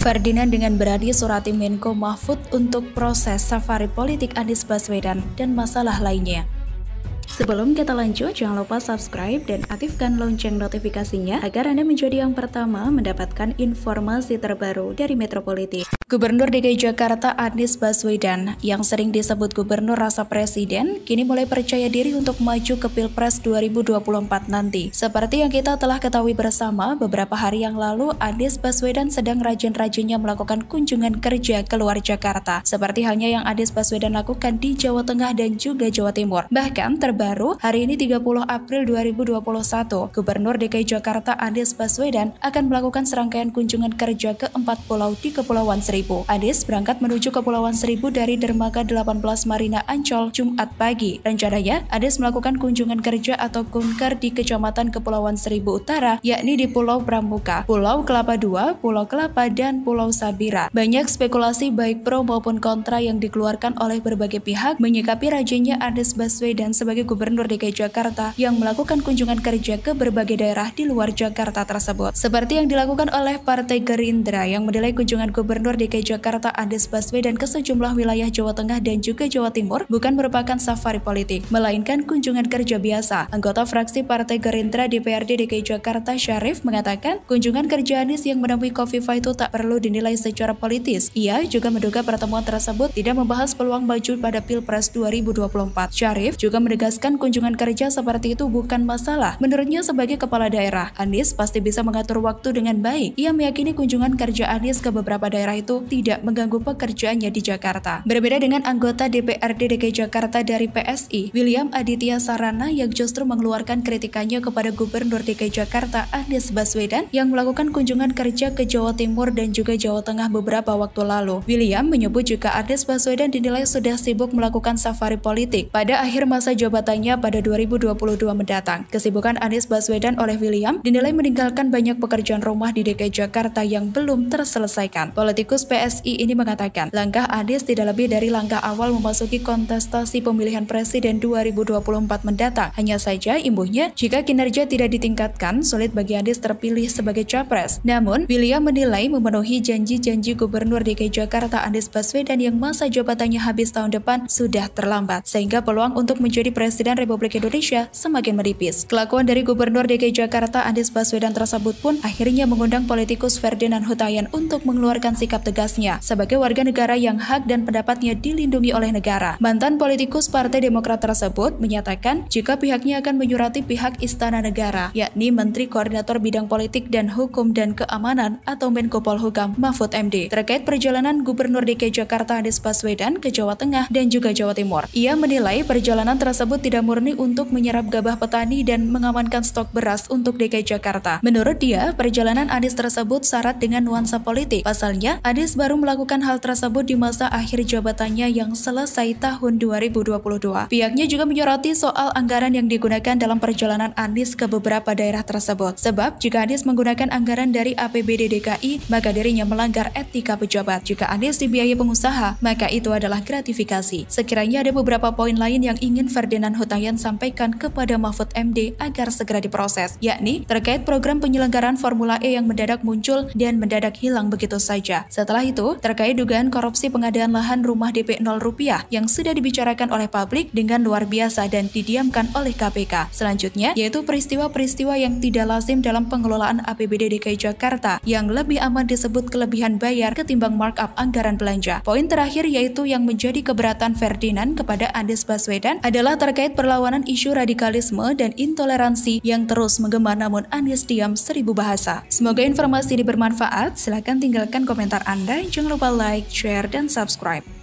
Ferdinand dengan berani surati Menko Mahfud untuk proses safari politik Anies Baswedan dan masalah lainnya. Sebelum kita lanjut, jangan lupa subscribe dan aktifkan lonceng notifikasinya agar Anda menjadi yang pertama mendapatkan informasi terbaru dari Metropolitik. Gubernur DKI Jakarta Anies Baswedan yang sering disebut gubernur rasa presiden kini mulai percaya diri untuk maju ke Pilpres 2024 nanti. Seperti yang kita telah ketahui bersama, beberapa hari yang lalu Anies Baswedan sedang rajin-rajinnya melakukan kunjungan kerja ke luar Jakarta, seperti halnya yang Anies Baswedan lakukan di Jawa Tengah dan juga Jawa Timur. Bahkan terbaru, hari ini 30 April 2021, Gubernur DKI Jakarta Anies Baswedan akan melakukan serangkaian kunjungan kerja ke 4 pulau di Kepulauan Seribu. Anies berangkat menuju Kepulauan Seribu dari Dermaga 18 Marina Ancol Jumat pagi. Rencananya, Anies melakukan kunjungan kerja atau kunker di Kecamatan Kepulauan Seribu Utara, yakni di Pulau Pramuka, Pulau Kelapa II, Pulau Kelapa, dan Pulau Sabira. Banyak spekulasi baik pro maupun kontra yang dikeluarkan oleh berbagai pihak menyikapi rajinnya Anies Baswedan sebagai Gubernur DKI Jakarta yang melakukan kunjungan kerja ke berbagai daerah di luar Jakarta tersebut. Seperti yang dilakukan oleh Partai Gerindra yang menilai kunjungan Gubernur DKI Jakarta Anies Baswedan ke sejumlah wilayah Jawa Tengah dan juga Jawa Timur bukan merupakan safari politik, melainkan kunjungan kerja biasa. Anggota fraksi Partai Gerindra DPRD DKI Jakarta Syarif mengatakan kunjungan kerja Anies yang menemui Khofifah itu tak perlu dinilai secara politis. Ia juga menduga pertemuan tersebut tidak membahas peluang maju pada Pilpres 2024. Syarif juga menegaskan kunjungan kerja seperti itu bukan masalah. Menurutnya sebagai kepala daerah, Anies pasti bisa mengatur waktu dengan baik. Ia meyakini kunjungan kerja Anies ke beberapa daerah itu tidak mengganggu pekerjaannya di Jakarta. Berbeda dengan anggota DPRD DKI Jakarta dari PSI, William Aditya Sarana yang justru mengeluarkan kritikannya kepada Gubernur DKI Jakarta Anies Baswedan yang melakukan kunjungan kerja ke Jawa Timur dan juga Jawa Tengah beberapa waktu lalu. William menyebut jika Anies Baswedan dinilai sudah sibuk melakukan safari politik pada akhir masa jabatannya pada 2022 mendatang. Kesibukan Anies Baswedan oleh William dinilai meninggalkan banyak pekerjaan rumah di DKI Jakarta yang belum terselesaikan. Politikus PSI ini mengatakan, langkah Anies tidak lebih dari langkah awal memasuki kontestasi pemilihan presiden 2024 mendatang. Hanya saja imbuhnya, jika kinerja tidak ditingkatkan, sulit bagi Anies terpilih sebagai capres. Namun, William menilai memenuhi janji-janji Gubernur DKI Jakarta Anies Baswedan yang masa jabatannya habis tahun depan sudah terlambat, sehingga peluang untuk menjadi Presiden Republik Indonesia semakin menipis. Kelakuan dari Gubernur DKI Jakarta Anies Baswedan tersebut pun akhirnya mengundang politikus Ferdinand Huta-Yan untuk mengeluarkan sikap tegasnya sebagai warga negara yang hak dan pendapatnya dilindungi oleh negara. Mantan politikus Partai Demokrat tersebut menyatakan jika pihaknya akan menyurati pihak Istana Negara, yakni Menteri Koordinator Bidang Politik dan Hukum dan Keamanan atau Menko Polhukam Mahfud MD terkait perjalanan Gubernur DKI Jakarta Anies Baswedan ke Jawa Tengah dan juga Jawa Timur. Ia menilai perjalanan tersebut tidak murni untuk menyerap gabah petani dan mengamankan stok beras untuk DKI Jakarta. Menurut dia, perjalanan Anies tersebut syarat dengan nuansa politik. Pasalnya, Anies baru melakukan hal tersebut di masa akhir jabatannya yang selesai tahun 2022. Pihaknya juga menyoroti soal anggaran yang digunakan dalam perjalanan Anies ke beberapa daerah tersebut. Sebab, jika Anies menggunakan anggaran dari APBD DKI, maka dirinya melanggar etika pejabat. Jika Anies dibiayai pengusaha, maka itu adalah gratifikasi. Sekiranya ada beberapa poin lain yang ingin Ferdinand Huta-Yan sampaikan kepada Mahfud MD agar segera diproses, yakni terkait program penyelenggaraan Formula E yang mendadak muncul dan mendadak hilang begitu saja. Setelah itu, terkait dugaan korupsi pengadaan lahan rumah DP 0 rupiah yang sudah dibicarakan oleh publik dengan luar biasa dan didiamkan oleh KPK. Selanjutnya, yaitu peristiwa-peristiwa yang tidak lazim dalam pengelolaan APBD DKI Jakarta yang lebih aman disebut kelebihan bayar ketimbang markup anggaran belanja. Poin terakhir yaitu yang menjadi keberatan Ferdinand kepada Anies Baswedan adalah terkait perlawanan isu radikalisme dan intoleransi yang terus menggema namun Anies diam 1000 bahasa. Semoga informasi ini bermanfaat. Silakan tinggalkan komentar Anda. Jangan lupa like, share, dan subscribe.